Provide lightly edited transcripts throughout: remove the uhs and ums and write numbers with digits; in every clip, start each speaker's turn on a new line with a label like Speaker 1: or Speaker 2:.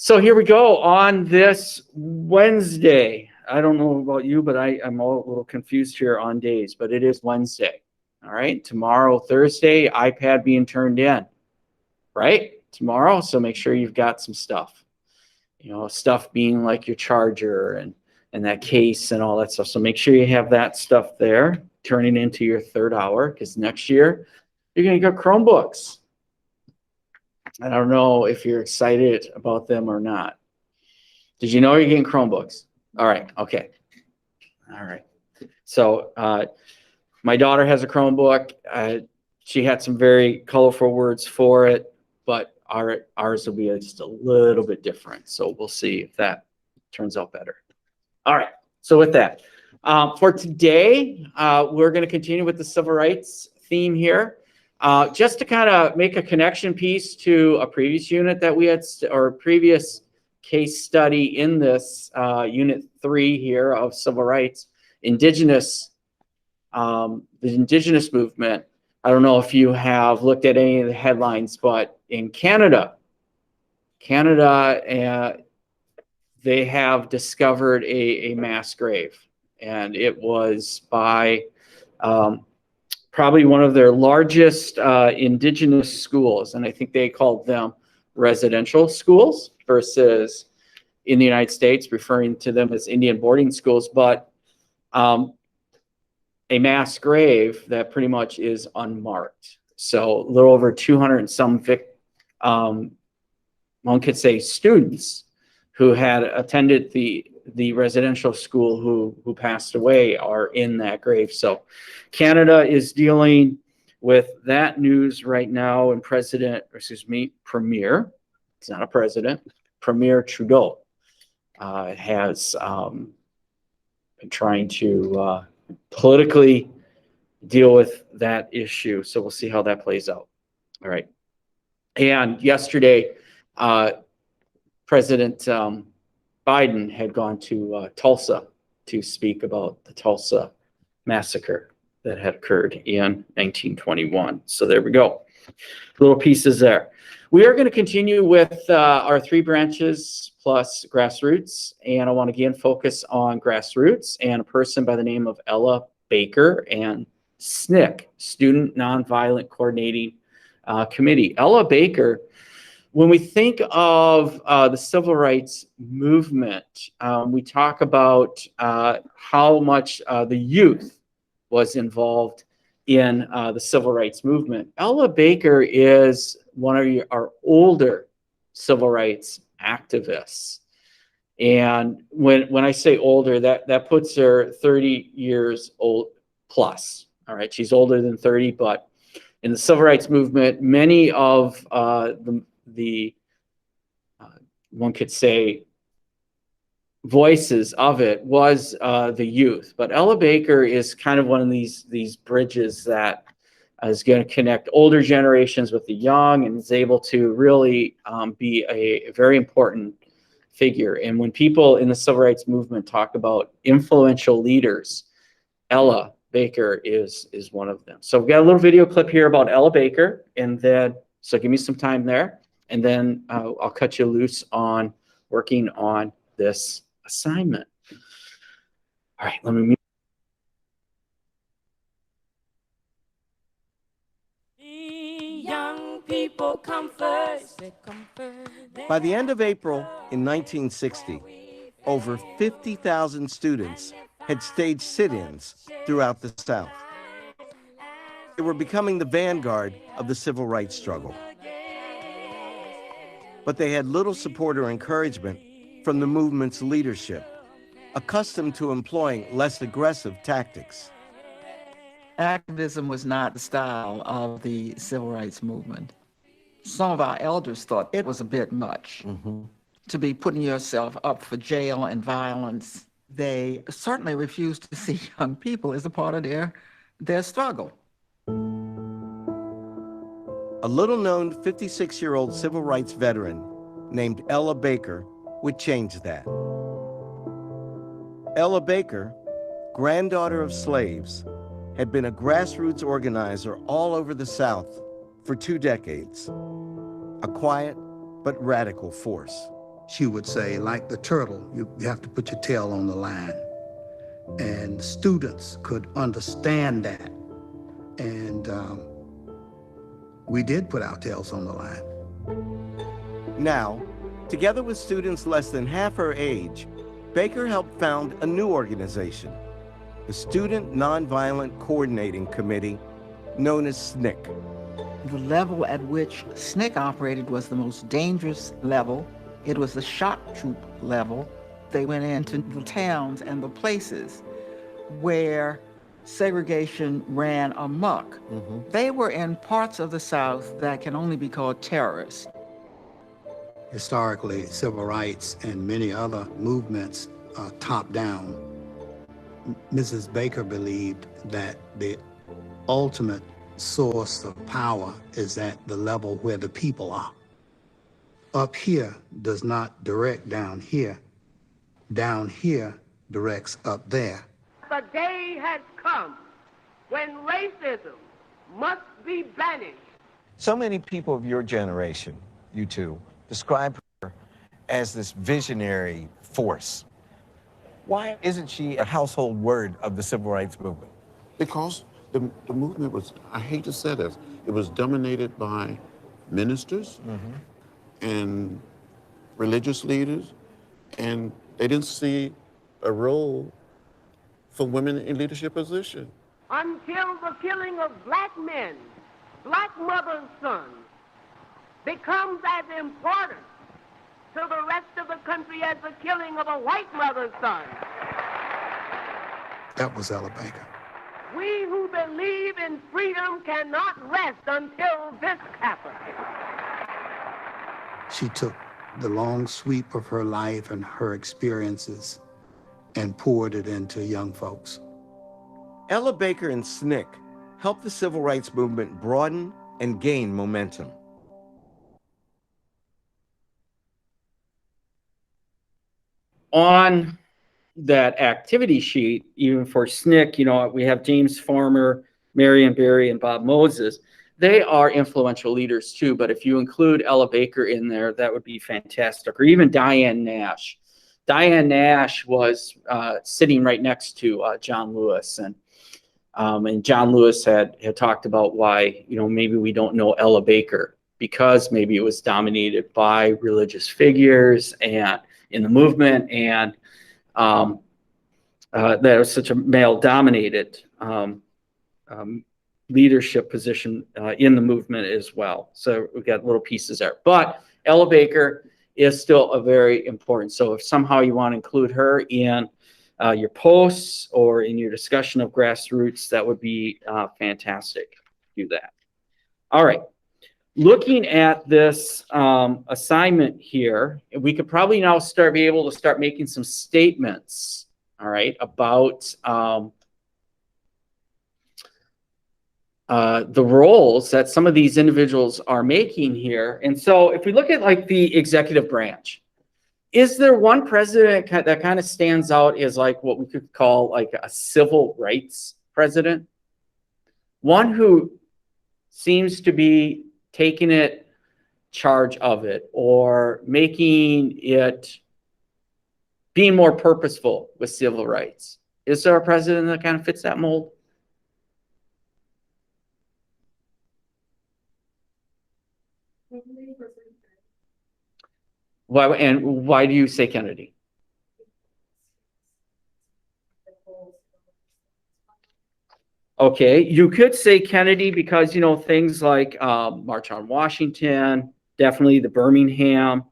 Speaker 1: So here we go on this Wednesday. I don't know about you, but I'm a little confused here on days, but it is Wednesday. All right. Tomorrow, Thursday, iPad being turned in, right? Tomorrow. So make sure you've got some stuff, stuff being like your charger and that case and all that stuff. So make sure you have that stuff there, turning into your third hour, because next year you're going to get Chromebooks. I don't know if you're excited about them or not. Did you know you're getting Chromebooks? All right. Okay. All right. So my daughter has a Chromebook. She had some very colorful words for it, but ours will be just a little bit different. So we'll see if that turns out better. All right. So with that, for today, we're going to continue with the civil rights theme here. Just to kind of make a connection piece to a previous unit that we had, or previous case study in this unit 3 here of civil rights, the indigenous movement. I don't know if you have looked at any of the headlines, but in Canada, they have discovered a mass grave, and it was by probably one of their largest indigenous schools, and I think they called them residential schools versus in the United States referring to them as Indian boarding schools, but a mass grave that pretty much is unmarked. So a little over 200 and some one could say students who had attended the residential school who passed away are in that grave. So Canada is dealing with that news right now, and Premier, it's not a president, Premier Trudeau has been trying to politically deal with that issue. So we'll see how that plays out. All right. And yesterday, President Biden had gone to Tulsa to speak about the Tulsa massacre that had occurred in 1921. So there we go. Little pieces there. We are going to continue with our 3 branches plus grassroots. And I want to again focus on grassroots and a person by the name of Ella Baker and SNCC, Student Nonviolent Coordinating Committee. Ella Baker, when we think of the civil rights movement, we talk about how much the youth was involved in the civil rights movement. Ella Baker is one of our older civil rights activists. And when I say older, that puts her 30 years old plus. All right, she's older than 30, but in the civil rights movement, many of the one could say voices of it was the youth. But Ella Baker is kind of one of these bridges that is going to connect older generations with the young, and is able to really be a very important figure. And when people in the civil rights movement talk about influential leaders, Ella Baker is one of them. So we've got a little video clip here about Ella Baker, and then so give me some time there, and then I'll cut you loose on working on this assignment. All right, let me mute.
Speaker 2: Young people come first.
Speaker 3: By the end of April in 1960, over 50,000 students had staged sit-ins throughout the South. They were becoming the vanguard of the civil rights struggle. But they had little support or encouragement from the movement's leadership, accustomed to employing less aggressive tactics.
Speaker 4: Activism was not the style of the civil rights movement. Some of our elders thought it was a bit much to be putting yourself up for jail and violence. They certainly refused to see young people as a part of their struggle.
Speaker 3: A little-known 56-year-old civil rights veteran named Ella Baker would change that. Ella Baker, granddaughter of slaves, had been a grassroots organizer all over the South for 2 decades, a quiet but radical force.
Speaker 5: She would say, like the turtle, you have to put your tail on the line. And students could understand that. And we did put our tails on the line.
Speaker 3: Now, together with students less than half her age, Baker helped found a new organization, the Student Nonviolent Coordinating Committee, known as SNCC.
Speaker 4: The level at which SNCC operated was the most dangerous level. It was the shock troop level. They went into the towns and the places where segregation ran amok. They were in parts of the South that can only be called terrorist.
Speaker 5: Historically, civil rights and many other movements are top down. Mrs. Baker believed that the ultimate source of power is at the level where the people are. Up here does not direct down here. Down here directs up there.
Speaker 6: The day has come when racism must be banished.
Speaker 7: So many people of your generation, you two, describe her as this visionary force. Why isn't she a household word of the civil rights movement?
Speaker 8: Because the movement was, I hate to say this, it was dominated by ministers and religious leaders, and they didn't see a role for women in leadership positions.
Speaker 6: Until the killing of black men, black mothers' sons, becomes as important to the rest of the country as the killing of a white mother's son.
Speaker 5: That was Ella Baker.
Speaker 6: We who believe in freedom cannot rest until this happens.
Speaker 5: She took the long sweep of her life and her experiences and poured it into young folks.
Speaker 3: Ella Baker and SNCC helped the civil rights movement broaden and gain momentum.
Speaker 1: On that activity sheet, even for SNCC, you know, we have James Farmer, Marion Barry, and Bob Moses. They are influential leaders too, but if you include Ella Baker in there, that would be fantastic. Or even Diane Nash. Diane Nash was sitting right next to John Lewis, and John Lewis had talked about why, you know, maybe we don't know Ella Baker because maybe it was dominated by religious figures and in the movement, and that it was such a male-dominated leadership position in the movement as well. So we've got little pieces there. But Ella Baker is still a very important. So if somehow you want to include her in your posts or in your discussion of grassroots, that would be fantastic. Do that. All right. Looking at this assignment here, we could probably now be able to start making some statements, all right, about the roles that some of these individuals are making here. And so if we look at like the executive branch, is there one president that kind of stands out as like what we could call like a civil rights president? One who seems to be taking it charge of it or making it being more purposeful with civil rights. Is there a president that kind of fits that mold? Why do you say Kennedy? Okay, you could say Kennedy because, you know, things like March on Washington, definitely the Birmingham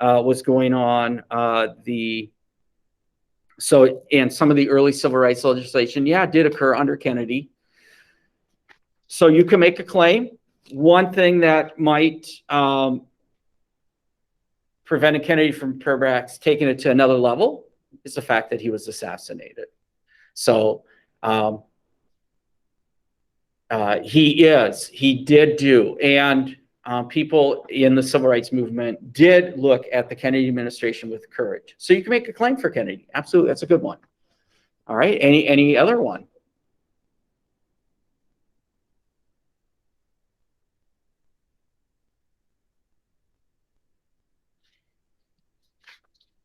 Speaker 1: was going on. And some of the early civil rights legislation, yeah, did occur under Kennedy. So you can make a claim. One thing that might prevent Kennedy from perhaps taking it to another level is the fact that he was assassinated. So he did do, and people in the civil rights movement did look at the Kennedy administration with courage. So you can make a claim for Kennedy. Absolutely, that's a good one. All right, any other one?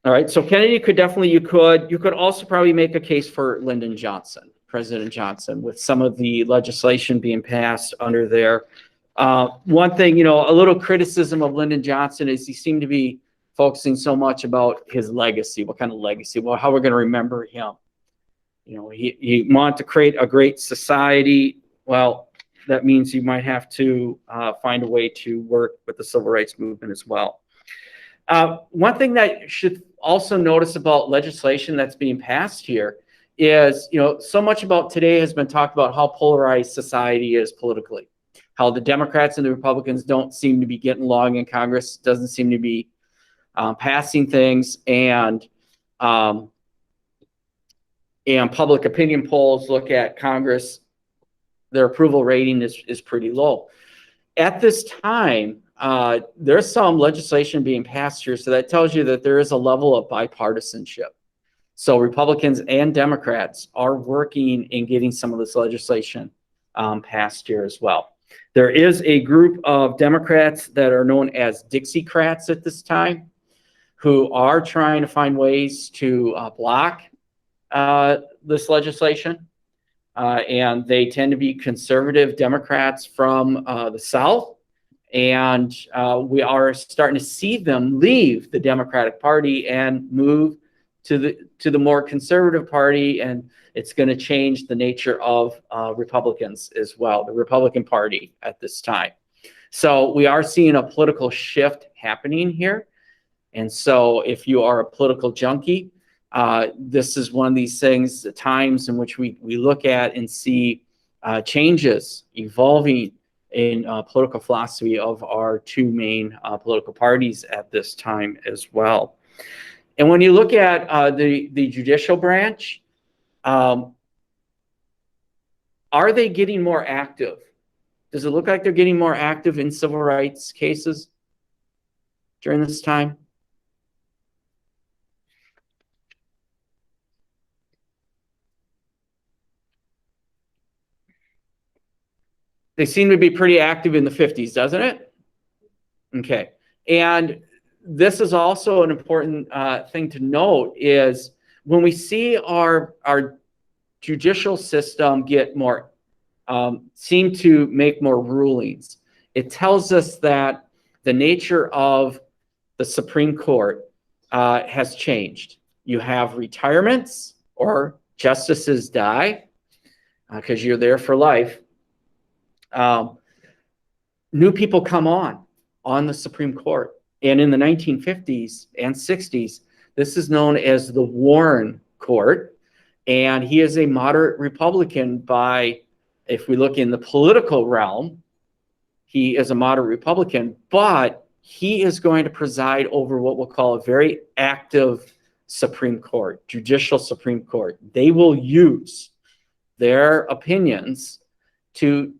Speaker 1: All right, so Kennedy could definitely, you could also probably make a case for Lyndon Johnson, President Johnson, with some of the legislation being passed under there. One thing, you know, a little criticism of Lyndon Johnson is he seemed to be focusing so much about his legacy. What kind of legacy? Well, how we're going to remember him. You know, he wanted to create a great society. Well, that means you might have to find a way to work with the civil rights movement as well. One thing that you should also notice about legislation that's being passed here is, you know, so much about today has been talked about how polarized society is politically, how the Democrats and the Republicans don't seem to be getting along in Congress, doesn't seem to be passing things, and public opinion polls look at Congress, their approval rating is pretty low. At this time, there's some legislation being passed here, so that tells you that there is a level of bipartisanship. So Republicans and Democrats are working in getting some of this legislation passed here as well. There is a group of Democrats that are known as Dixiecrats at this time, who are trying to find ways to block this legislation. And they tend to be conservative Democrats from the South. And we are starting to see them leave the Democratic Party and move to the more conservative party, and it's going to change the nature of Republicans as well, the Republican Party at this time. So we are seeing a political shift happening here. And so if you are a political junkie, this is one of these things, the times in which we look at and see changes evolving in political philosophy of our two main political parties at this time as well. And when you look at the judicial branch, are they getting more active? Does it look like they're getting more active in civil rights cases during this time? They seem to be pretty active in the 50s, doesn't it? Okay. And this is also an important thing to note is when we see our judicial system get more, seem to make more rulings, it tells us that the nature of the Supreme Court has changed. You have retirements or justices die because you're there for life. New people come on the Supreme Court. And in the 1950s and 60s, this is known as the Warren Court. And he is a moderate Republican by, if we look in the political realm, he is a moderate Republican, but he is going to preside over what we'll call a very active Supreme Court, judicial Supreme Court. They will use their opinions to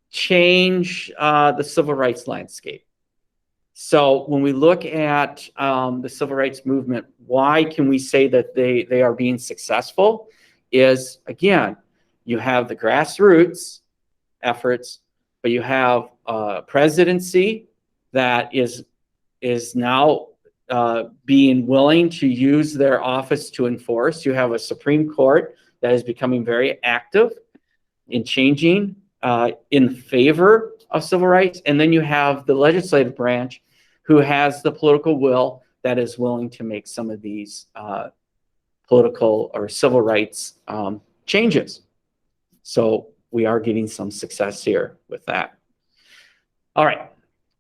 Speaker 1: change the civil rights landscape. So when we look at the civil rights movement, why can we say that they are being successful? Is, again, you have the grassroots efforts, but you have a presidency that is now being willing to use their office to enforce. You have a Supreme Court that is becoming very active in changing in favor of civil rights. And then you have the legislative branch who has the political will that is willing to make some of these political or civil rights changes. So we are getting some success here with that. All right.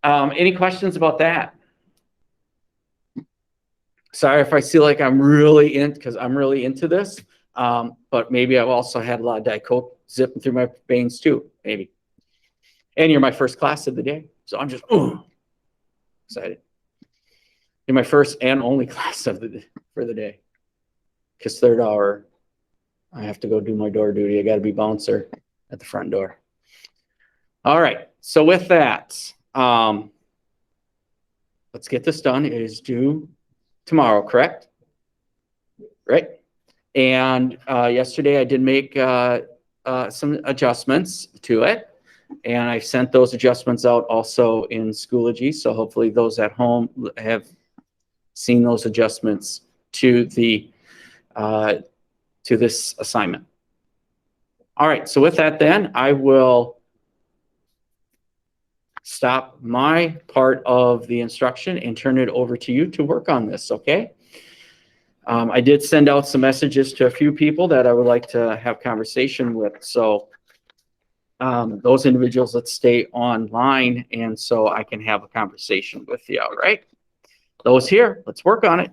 Speaker 1: Any questions about that? Sorry if I feel like I'm really because I'm really into this, but maybe I've also had a lot of Diet Coke zipping through my veins too, maybe. And you're my first class of the day, so I'm just excited. You're my first and only class of for the day, because third hour I have to go do my door duty. I got to be bouncer at the front door. All right, so with that, let's get this done. It is due tomorrow, correct? Right. And yesterday I did make some adjustments to it, and I sent those adjustments out also in Schoology. So hopefully those at home have seen those adjustments to the to this assignment. All right, so with that then, I will stop my part of the instruction and turn it over to you to work on this, okay? I did send out some messages to a few people that I would like to have conversation with. So those individuals, let's stay online and so I can have a conversation with you, all right? Those here, let's work on it.